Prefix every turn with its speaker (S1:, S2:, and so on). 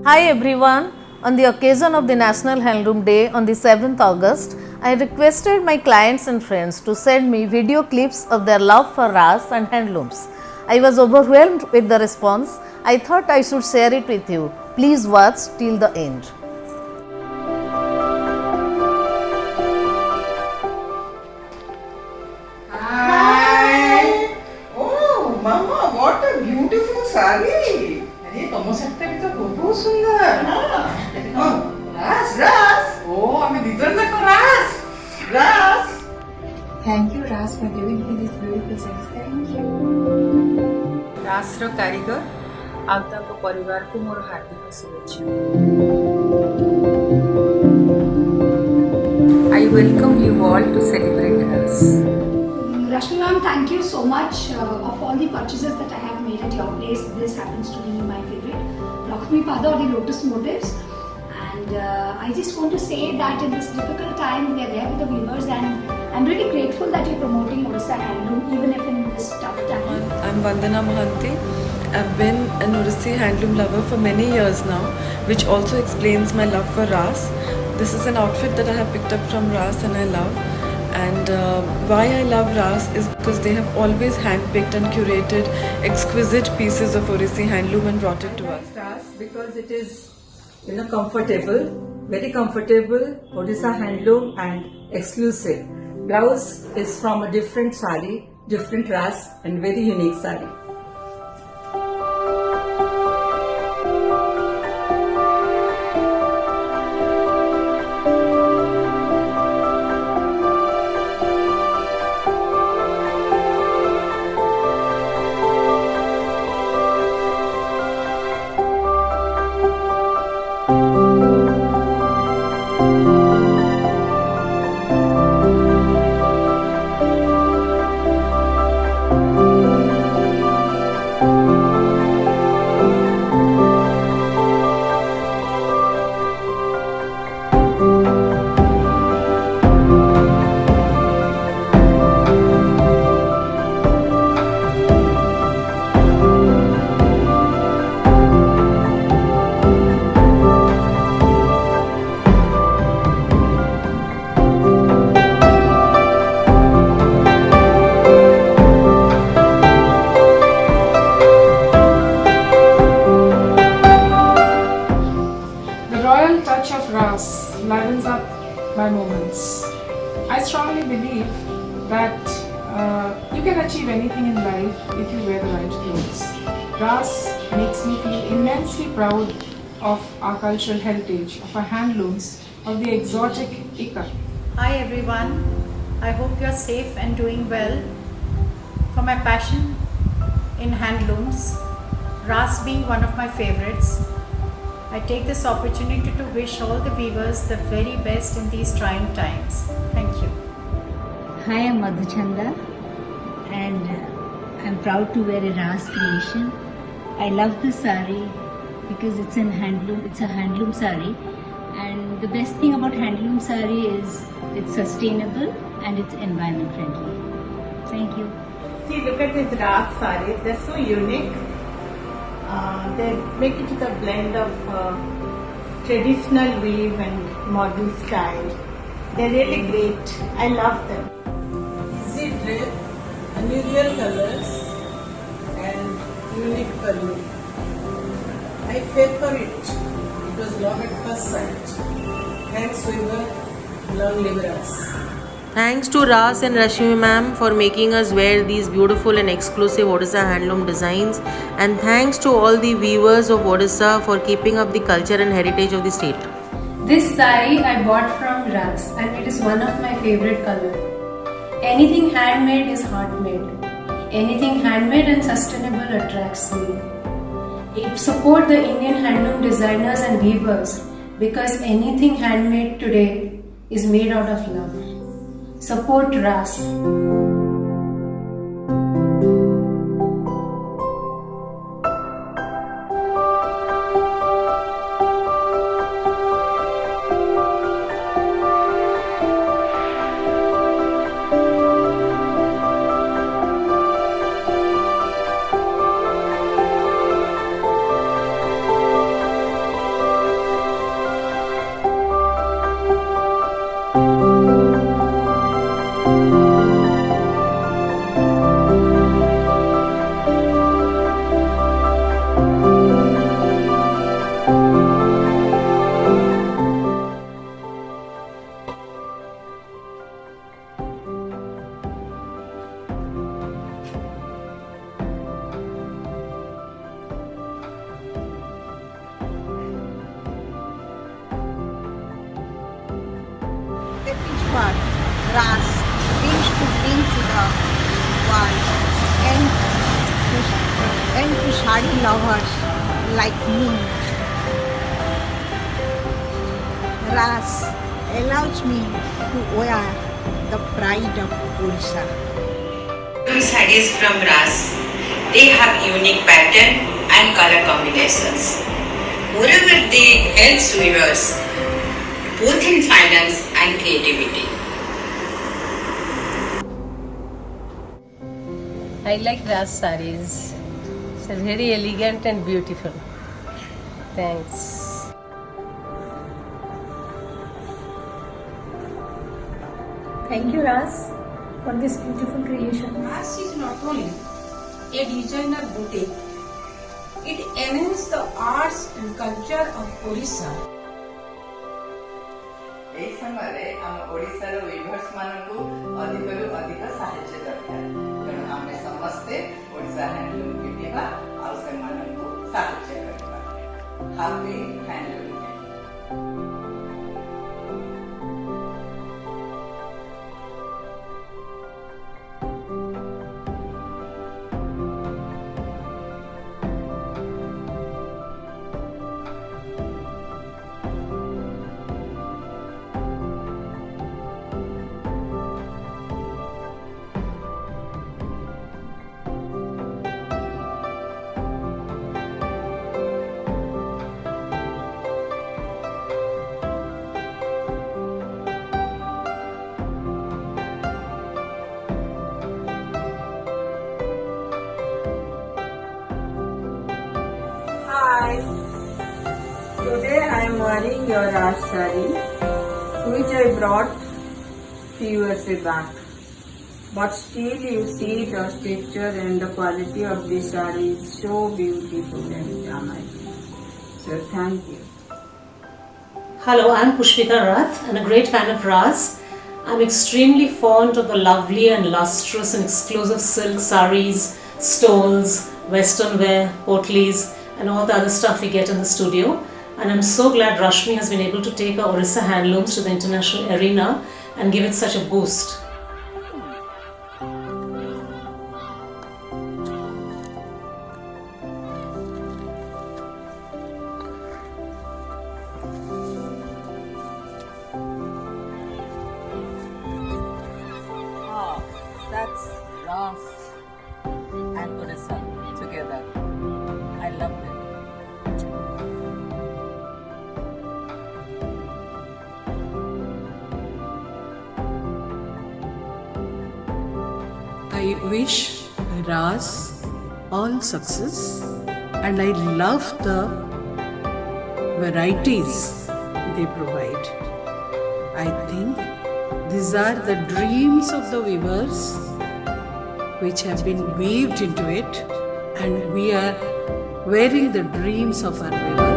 S1: Hi everyone. On the occasion of the National Handloom Day on the 7th August, I requested my clients and friends to send me video clips of their love for Ras and handlooms. I was overwhelmed with the response. I thought I should share it with you. Please watch till the end.
S2: Hi. Oh, Mama, what a beautiful saree.
S3: अरे तुम सकते भी तो बहुत सुंदर
S2: Oh, Ras.
S3: Oh, আমি দুজন দেখো রাস
S2: Ras.
S4: Thank you, Ras, for giving me this beautiful sense. Thank you.
S5: ରାସର କାରିଗର ଆଉ ତାଙ୍କ ପରିବାରକୁ ମୋର ହାର୍ଦ୍ଦିକ ଶୁଭେଚ୍ଛା। I welcome you all to celebrate Ras.
S6: Rashmi ma'am, thank you so much of all the purchases that I have made at your place. This happens to be my favorite, Lakshmi Pada or the Lotus Motifs. And I just want to say that in this difficult time, we are there with the viewers, and I'm really grateful that you're promoting Odisha Handloom, even if in this tough time.
S7: I'm Vandana Mohanty. I've been an Odissi handloom lover for many years now, which also explains my love for Ras. This is an outfit that I have picked up from Ras and I love. And why I love Ras is because they have always handpicked and curated exquisite pieces of Odissi handloom and brought it to us.
S8: Ras because it is comfortable, very comfortable, Odisha handloom and exclusive. Blouse is from a different sari, different Ras and very unique sari.
S9: The royal touch of Ras livens up my moments. I strongly believe that you can achieve anything in life if you wear the right clothes. Ras makes me feel immensely proud of our cultural heritage, of our handlooms, of the exotic Ikka.
S10: Hi everyone, I hope you are safe and doing well. For my passion in handlooms, Ras being one of my favorites, I take this opportunity to wish all the viewers the very best in these trying times. Thank you.
S11: Hi, I'm Madhuchanda and I'm proud to wear a Ras creation. I love this sari because it's in handloom. It's a handloom sari, and the best thing about handloom sari is it's sustainable and it's environment friendly. Thank you.
S2: See, look at these Ras sarees. They're so unique. They make it with a blend of traditional weave and modern style. They're really great. I love them. Easy drape, unusual colors, and unique color. I fell for it. It was love at first sight. Thanks, Weaver. Long live Ras.
S12: Thanks to Ras and Rashmi ma'am for making us wear these beautiful and exclusive Odisha handloom designs, and thanks to all the weavers of Odisha for keeping up the culture and heritage of the state.
S13: This sari I bought from Ras and it is one of my favorite color. Anything handmade is heart made. Anything handmade and sustainable attracts me. It support the Indian handloom designers and weavers because anything handmade today is made out of love. Support Ras.
S14: offer Ras brings to bring to the world and to sari lovers like me. Ras allows me to wear the pride of Orissa.
S5: Sarees from Ras. They have unique pattern and color combinations. Moreover, they help weavers both in finance and creativity.
S13: I like Ras sarees. It's very elegant and beautiful. Thanks.
S10: Thank you, Ras, for this beautiful creation.
S3: Ras is not only a designer boutique, it enhances the arts and culture of Orissa.
S15: এই সময়ে ଆମ ଓଡ଼ିଶାର weavers ମାନଙ୍କୁ ଅଧିକରୁ ଅଧିକ ସାହାଯ୍ୟ ଦରକାର ତେଣୁ ଆମେ ସମସ୍ତେ ଓଡ଼ିଶା ହ୍ୟାଣ୍ଡଲୁମ୍ କିଣିବା ଆଉ ସେମାନଙ୍କୁ ସାହାଯ୍ୟ କରିବା happy handloom day.
S5: Hi. Today I am wearing your Ras saree, which I brought few years back. But still you see the texture and the quality of this saree is so beautiful and amazing. So thank you.
S16: Hello, I'm Pushpita Rath and a great fan of Ras. I'm extremely fond of the lovely and lustrous and exclusive silk sarees, stoles, western wear, potlis and all the other stuff we get in the studio. And I'm so glad Rashmi has been able to take our Orissa handlooms to the international arena and give it such a boost.
S15: Oh, that's Ras and Orissa together. I love it.
S2: I wish Ras all success and I love the varieties they provide. I think these are the dreams of the weavers which have been weaved into it and we are wearing the dreams of our weavers.